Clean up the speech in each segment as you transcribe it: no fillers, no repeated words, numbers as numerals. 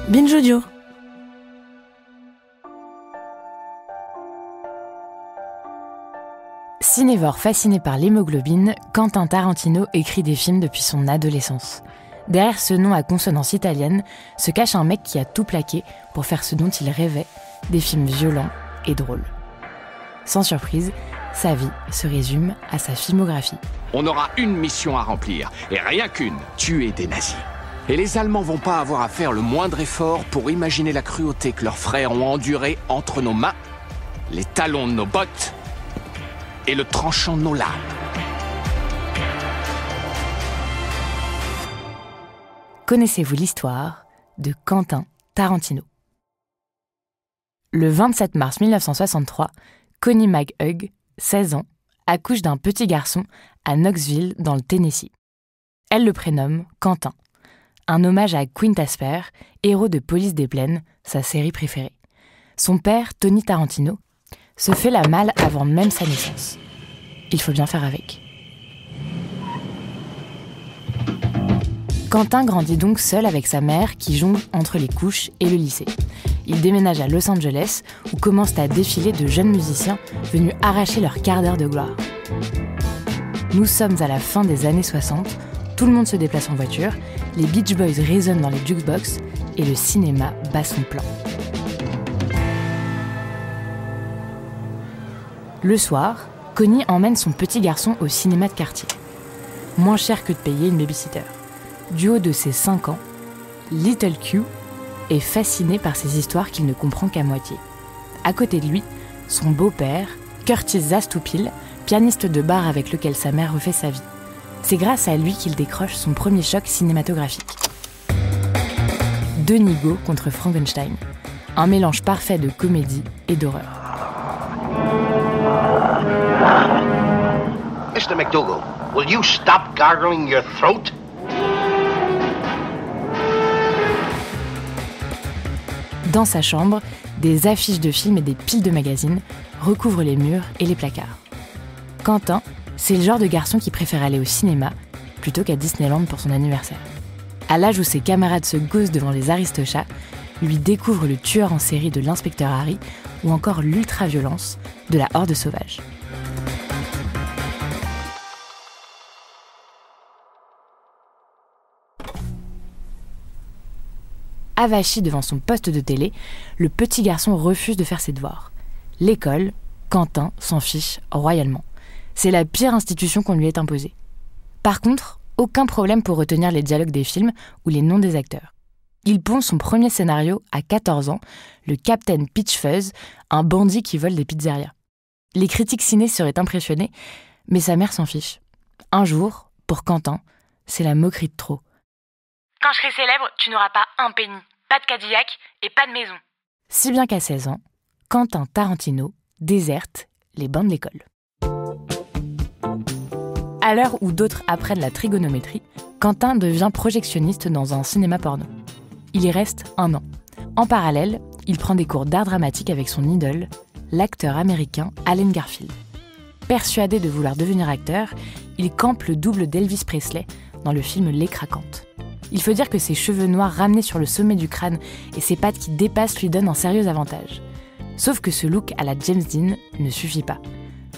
Binge Audio. Cinévore fasciné par l'hémoglobine, Quentin Tarantino écrit des films depuis son adolescence. Derrière ce nom à consonance italienne se cache un mec qui a tout plaqué pour faire ce dont il rêvait, des films violents et drôles. Sans surprise, sa vie se résume à sa filmographie. On aura une mission à remplir, et rien qu'une, tuer des nazis. Et les Allemands vont pas avoir à faire le moindre effort pour imaginer la cruauté que leurs frères ont endurée entre nos mains, les talons de nos bottes et le tranchant de nos lames. Connaissez-vous l'histoire de Quentin Tarantino ? Le 27 mars 1963, Connie McHugh, 16 ans, accouche d'un petit garçon à Knoxville, dans le Tennessee. Elle le prénomme Quentin, un hommage à Quint Asper, héros de Police des Plaines, sa série préférée. Son père, Tony Tarantino, se fait la malle avant même sa naissance. Il faut bien faire avec. Quentin grandit donc seul avec sa mère qui jongle entre les couches et le lycée. Il déménage à Los Angeles où commencent à défiler de jeunes musiciens venus arracher leur quart d'heure de gloire. Nous sommes à la fin des années 60, tout le monde se déplace en voiture, les Beach Boys résonnent dans les jukebox et le cinéma bat son plein. Le soir, Connie emmène son petit garçon au cinéma de quartier. Moins cher que de payer une babysitter. Du haut de ses 5 ans, Little Q est fasciné par ces histoires qu'il ne comprend qu'à moitié. À côté de lui, son beau-père, Curtis Zastupil, pianiste de bar avec lequel sa mère refait sa vie. C'est grâce à lui qu'il décroche son premier choc cinématographique. Denis Go contre Frankenstein, un mélange parfait de comédie et d'horreur. Mr. McDougal, will you stop gargling your throat? Dans sa chambre, des affiches de films et des piles de magazines recouvrent les murs et les placards. Quentin, c'est le genre de garçon qui préfère aller au cinéma plutôt qu'à Disneyland pour son anniversaire. À l'âge où ses camarades se gaussent devant les Aristochats, lui découvre le tueur en série de l'inspecteur Harry ou encore l'ultra-violence de la Horde sauvage. Avachi devant son poste de télé, le petit garçon refuse de faire ses devoirs. L'école, Quentin s'en fiche royalement. C'est la pire institution qu'on lui ait imposée. Par contre, aucun problème pour retenir les dialogues des films ou les noms des acteurs. Il pond son premier scénario à 14 ans, le Captain Pitchfuzz, un bandit qui vole des pizzerias. Les critiques ciné seraient impressionnés, mais sa mère s'en fiche. Un jour, pour Quentin, c'est la moquerie de trop. Quand je serai célèbre, tu n'auras pas un penny, pas de Cadillac et pas de maison. Si bien qu'à 16 ans, Quentin Tarantino déserte les bancs de l'école. À l'heure où d'autres apprennent la trigonométrie, Quentin devient projectionniste dans un cinéma porno. Il y reste 1 an. En parallèle, il prend des cours d'art dramatique avec son idole, l'acteur américain Allen Garfield. Persuadé de vouloir devenir acteur, il campe le double d'Elvis Presley dans le film Les Craquantes. Il faut dire que ses cheveux noirs ramenés sur le sommet du crâne et ses pattes qui dépassent lui donnent un sérieux avantage. Sauf que ce look à la James Dean ne suffit pas.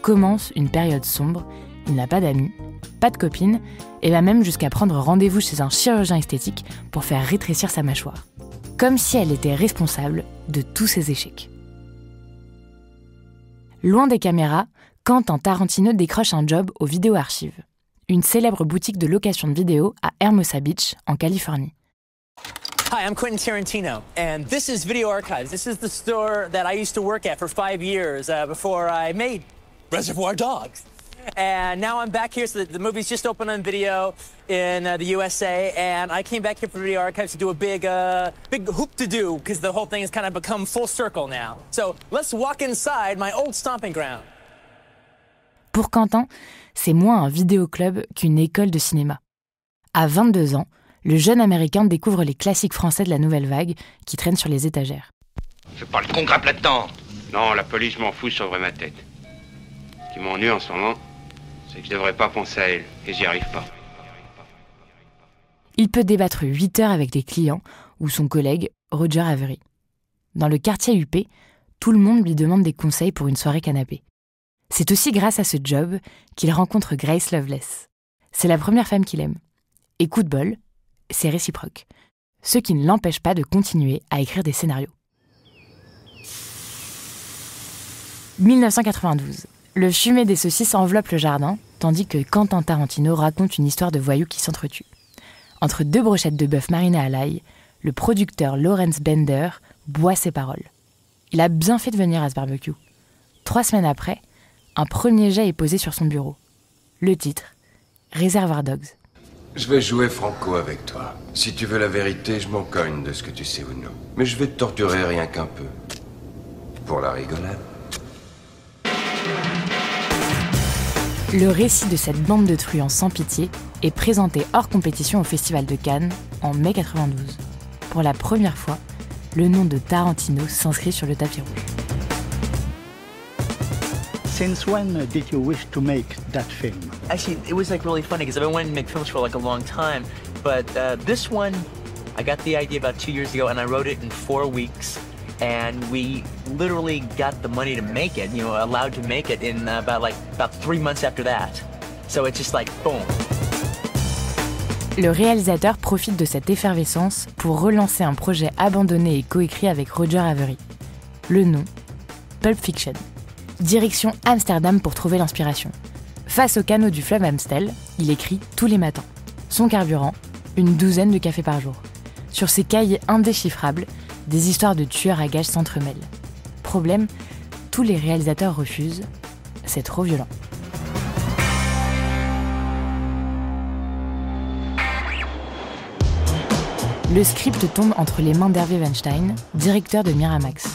Commence une période sombre, il n'a pas d'amis, pas de copine, et va même jusqu'à prendre rendez-vous chez un chirurgien esthétique pour faire rétrécir sa mâchoire. Comme si elle était responsable de tous ses échecs. Loin des caméras, Quentin Tarantino décroche un job au Video Archive, une célèbre boutique de location de vidéos à Hermosa Beach, en Californie. Hi, I'm Quentin Tarantino, and this is Video Archives. This is the store that I used to work at for 5 years before I made Reservoir Dogs. And now I'm back here, so the movie's just opened on video in the USA, and I came back here for Video Archives to do a big hoop to do, because the whole thing has kind of become full circle now. So let's walk inside my old stomping ground. Pour Quentin, c'est moins un vidéoclub qu'une école de cinéma. À 22 ans, le jeune Américain découvre les classiques français de la nouvelle vague qui traînent sur les étagères. Fais pas le con grappe là-dedans. Non, la police m'en fout sur ma tête. Ce qui m'ennuie en ce moment, c'est que je devrais pas penser à elle, et j'y arrive pas. Il peut débattre 8 heures avec les clients ou son collègue Roger Avery. Dans le quartier huppé, tout le monde lui demande des conseils pour une soirée canapé. C'est aussi grâce à ce job qu'il rencontre Grace Loveless. C'est la première femme qu'il aime. Et coup de bol, c'est réciproque. Ce qui ne l'empêche pas de continuer à écrire des scénarios. 1992. Le fumet des saucisses enveloppe le jardin, tandis que Quentin Tarantino raconte une histoire de voyous qui s'entretuent. Entre 2 brochettes de bœuf marinées à l'ail, le producteur Lawrence Bender boit ses paroles. Il a bien fait de venir à ce barbecue. 3 semaines après, un premier jet est posé sur son bureau. Le titre, Reservoir Dogs. Je vais jouer franco avec toi. Si tu veux la vérité, je m'en cogne de ce que tu sais ou non. Mais je vais te torturer rien qu'un peu. Pour la rigolade. Le récit de cette bande de truands sans pitié est présenté hors compétition au Festival de Cannes en mai 92. Pour la première fois, le nom de Tarantino s'inscrit sur le tapis rouge. Since when did you wish to make that film? Actually, it was really funny because I've been wanting to make films for a long time, but this one, I got the idea about 2 years ago and I wrote it in 4 weeks. And we literally got the money to make it, allowed to make it in about 3 months after that. So it's just boom. Le réalisateur profite de cette effervescence pour relancer un projet abandonné et coécrit avec Roger Avery. Le nom, Pulp Fiction. Direction Amsterdam pour trouver l'inspiration. Face au canot du fleuve Amstel, il écrit tous les matins. Son carburant, une 12aine de cafés par jour. Sur ses cahiers indéchiffrables, des histoires de tueurs à gages s'entremêlent. Problème, tous les réalisateurs refusent. C'est trop violent. Le script tombe entre les mains d'Hervé Weinstein, directeur de Miramax.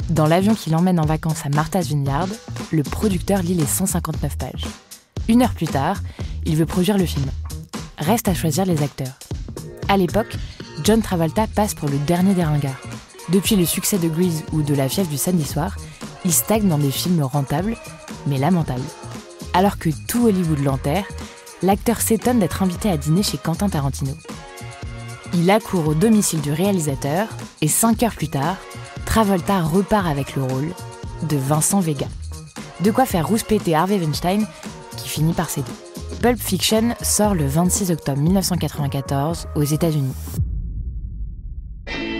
Dans l'avion qui l'emmène en vacances à Martha's Vineyard, le producteur lit les 159 pages. 1 heure plus tard, il veut produire le film. Reste à choisir les acteurs. À l'époque, John Travolta passe pour le dernier des ringards. Depuis le succès de Grease ou de La fièvre du samedi soir, il stagne dans des films rentables, mais lamentables. Alors que tout Hollywood l'enterre, l'acteur s'étonne d'être invité à dîner chez Quentin Tarantino. Il accourt au domicile du réalisateur et 5 heures plus tard, Travolta repart avec le rôle de Vincent Vega. De quoi faire rouspéter Harvey Weinstein, qui finit par céder. Pulp Fiction sort le 26 octobre 1994 aux États-Unis.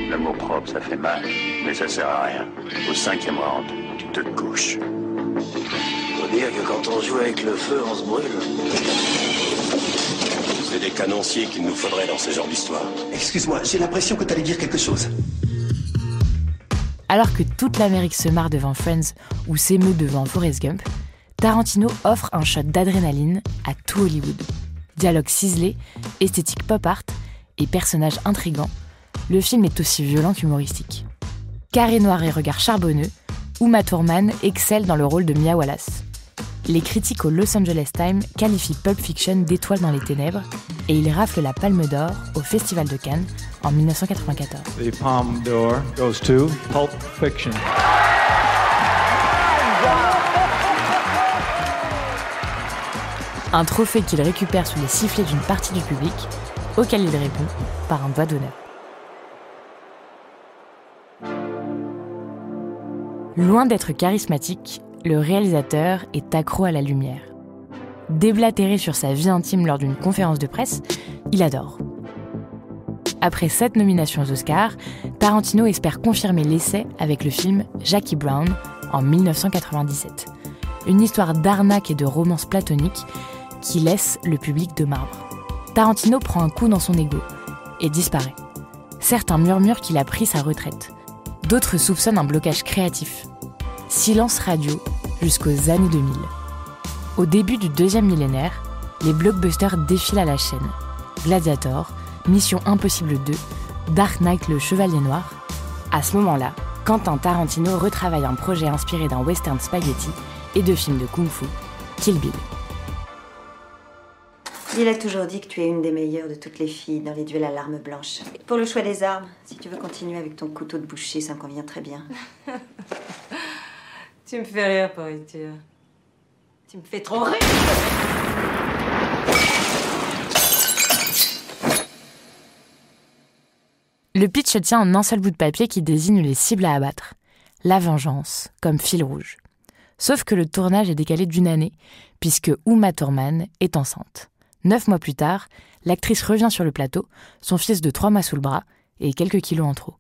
L'amour propre, ça fait mal, mais ça sert à rien. Au 5e round, tu te couches. Faut dire que quand on joue avec le feu, on se brûle. C'est des canonciers qu'il nous faudrait dans ce genre d'histoire. Excuse-moi, j'ai l'impression que t'allais dire quelque chose. Alors que toute l'Amérique se marre devant Friends ou s'émeut devant Forrest Gump, Tarantino offre un shot d'adrénaline à tout Hollywood. Dialogue ciselé, esthétique pop art et personnages intrigants, le film est aussi violent qu'humoristique. Carré noir et regard charbonneux, Uma Thurman excelle dans le rôle de Mia Wallace. Les critiques au Los Angeles Times qualifient Pulp Fiction d'étoile dans les ténèbres et il rafle la Palme d'Or au Festival de Cannes en 1994. The Palme d'Or goes to Pulp Fiction. Un trophée qu'il récupère sous les sifflets d'une partie du public, auquel il répond par un doigt d'honneur. Loin d'être charismatique, le réalisateur est accro à la lumière. Déblatéré sur sa vie intime lors d'une conférence de presse, il adore. Après 7 nominations aux Oscars, Tarantino espère confirmer l'essai avec le film Jackie Brown en 1997. Une histoire d'arnaque et de romance platonique qui laisse le public de marbre. Tarantino prend un coup dans son ego et disparaît. Certains murmurent qu'il a pris sa retraite. D'autres soupçonnent un blocage créatif. Silence radio jusqu'aux années 2000. Au début du 2e millénaire, les blockbusters défilent à la chaîne. Gladiator, Mission Impossible 2, Dark Knight le Chevalier Noir. À ce moment-là, Quentin Tarantino retravaille un projet inspiré d'un western spaghetti et de films de kung-fu, Kill Bill. Il a toujours dit que tu es une des meilleures de toutes les filles dans les duels à l'arme blanche. Pour le choix des armes, si tu veux continuer avec ton couteau de boucher, ça me convient très bien. Tu me fais rire, pourriture. Tu me fais trop rire. Le pitch se tient en un seul bout de papier qui désigne les cibles à abattre. La vengeance, comme fil rouge. Sauf que le tournage est décalé d'1 année, puisque Uma Thurman est enceinte. 9 mois plus tard, l'actrice revient sur le plateau, son fils de 3 mois sous le bras et quelques kilos en trop.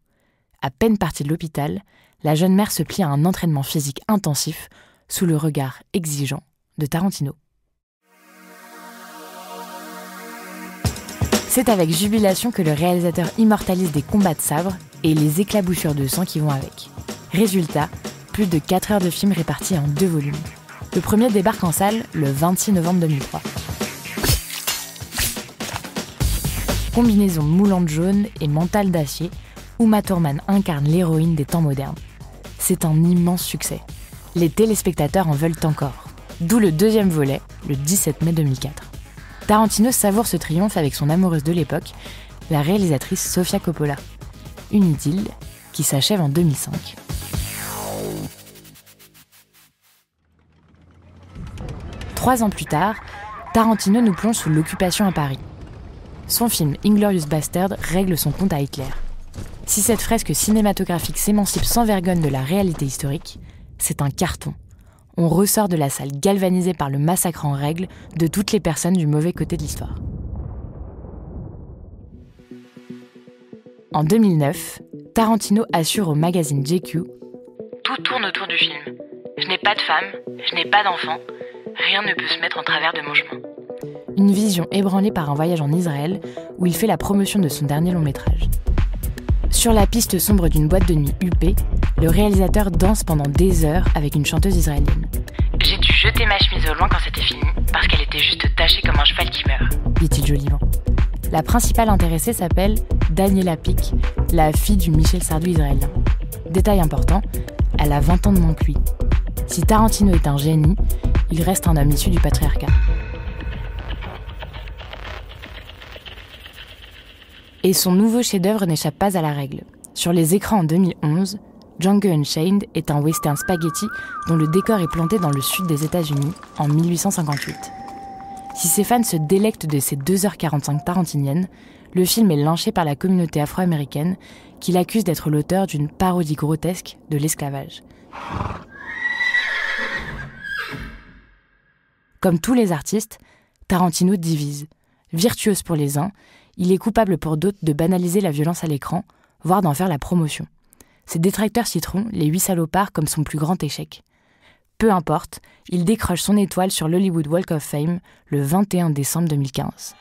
À peine partie de l'hôpital, la jeune mère se plie à un entraînement physique intensif sous le regard exigeant de Tarantino. C'est avec jubilation que le réalisateur immortalise des combats de sabre et les éclaboussures de sang qui vont avec. Résultat, plus de 4 heures de film répartis en 2 volumes. Le premier débarque en salle le 26 novembre 2003. Combinaison moulante jaune et mental d'acier, Uma Thurman incarne l'héroïne des temps modernes. C'est un immense succès. Les téléspectateurs en veulent encore. D'où le 2e volet, le 17 mai 2004. Tarantino savoure ce triomphe avec son amoureuse de l'époque, la réalisatrice Sofia Coppola. Une idylle qui s'achève en 2005. Trois ans plus tard, Tarantino nous plonge sous l'occupation à Paris. Son film Inglourious Bastard règle son compte à Hitler. Si cette fresque cinématographique s'émancipe sans vergogne de la réalité historique, c'est un carton. On ressort de la salle galvanisé par le massacre en règle de toutes les personnes du mauvais côté de l'histoire. En 2009, Tarantino assure au magazine GQ « Tout tourne autour du film. Je n'ai pas de femme, je n'ai pas d'enfant. Rien ne peut se mettre en travers de mon chemin. » Une vision ébranlée par un voyage en Israël où il fait la promotion de son dernier long-métrage. Sur la piste sombre d'une boîte de nuit huppée, le réalisateur danse pendant des heures avec une chanteuse israélienne. « J'ai dû jeter ma chemise au loin quand c'était fini, parce qu'elle était juste tachée comme un cheval qui meurt. » dit-il joliment. La principale intéressée s'appelle Daniela Pic, la fille du Michel Sardou israélien. Détail important, elle a 20 ans de moins que lui. Si Tarantino est un génie, il reste un homme issu du patriarcat. Et son nouveau chef-d'œuvre n'échappe pas à la règle. Sur les écrans en 2011, Django Unchained est un western spaghetti dont le décor est planté dans le sud des États-Unis en 1858. Si ses fans se délectent de ces 2h45 tarantiniennes, le film est lynché par la communauté afro-américaine qui l'accuse d'être l'auteur d'une parodie grotesque de l'esclavage. Comme tous les artistes, Tarantino divise. Virtuose pour les uns, il est coupable pour d'autres de banaliser la violence à l'écran, voire d'en faire la promotion. Ses détracteurs citeront Les 8 salopards comme son plus grand échec. Peu importe, il décroche son étoile sur l'Hollywood Walk of Fame le 21 décembre 2015.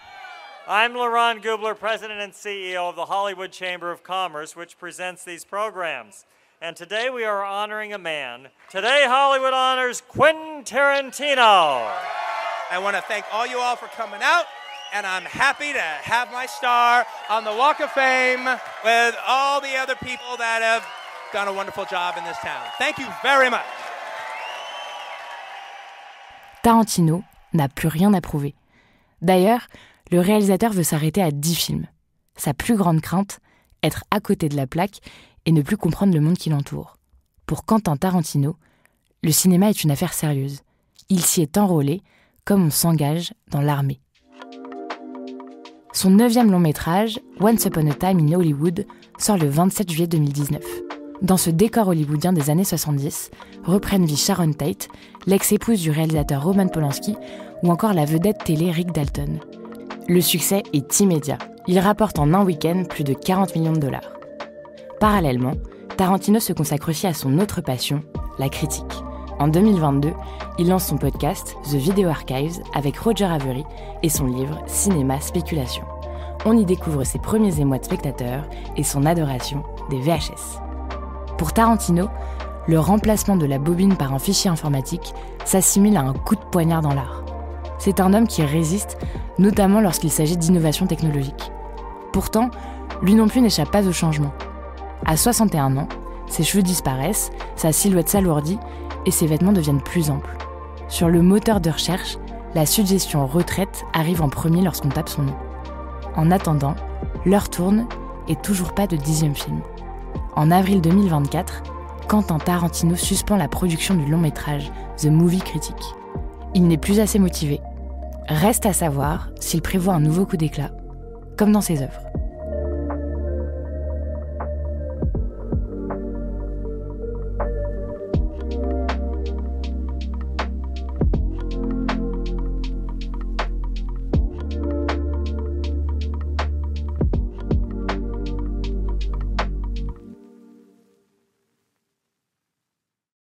I'm Laurent Gubler, President and CEO of the Hollywood Chamber of Commerce, which presents these programs. And today we are honoring a man. Today Hollywood honors Quentin Tarantino. I want to thank all you all for coming out. And I'm happy to have my star on the Walk of Fame with all the other people that have done a wonderful job in this town. Thank you very much. Tarantino n'a plus rien à prouver. D'ailleurs, le réalisateur veut s'arrêter à 10 films. Sa plus grande crainte, être à côté de la plaque et ne plus comprendre le monde qui l'entoure. Pour Quentin Tarantino, le cinéma est une affaire sérieuse. Il s'y est enrôlé comme on s'engage dans l'armée. Son 9e long-métrage, Once Upon a Time in Hollywood, sort le 27 juillet 2019. Dans ce décor hollywoodien des années 70, reprennent vie Sharon Tate, l'ex-épouse du réalisateur Roman Polanski, ou encore la vedette télé Rick Dalton. Le succès est immédiat. Il rapporte en un week-end plus de 40 millions de dollars. Parallèlement, Tarantino se consacre aussi à son autre passion, la critique. En 2022, il lance son podcast The Video Archives avec Roger Avary et son livre Cinéma Spéculation. On y découvre ses premiers émois de spectateurs et son adoration des VHS. Pour Tarantino, le remplacement de la bobine par un fichier informatique s'assimile à un coup de poignard dans l'art. C'est un homme qui résiste, notamment lorsqu'il s'agit d'innovation technologique. Pourtant, lui non plus n'échappe pas au changement. À 61 ans, ses cheveux disparaissent, sa silhouette s'alourdit et ses vêtements deviennent plus amples. Sur le moteur de recherche, la suggestion retraite arrive en premier lorsqu'on tape son nom. En attendant, l'heure tourne et toujours pas de 10e film. En avril 2024, Quentin Tarantino suspend la production du long-métrage The Movie Critic. Il n'est plus assez motivé. Reste à savoir s'il prévoit un nouveau coup d'éclat, comme dans ses œuvres.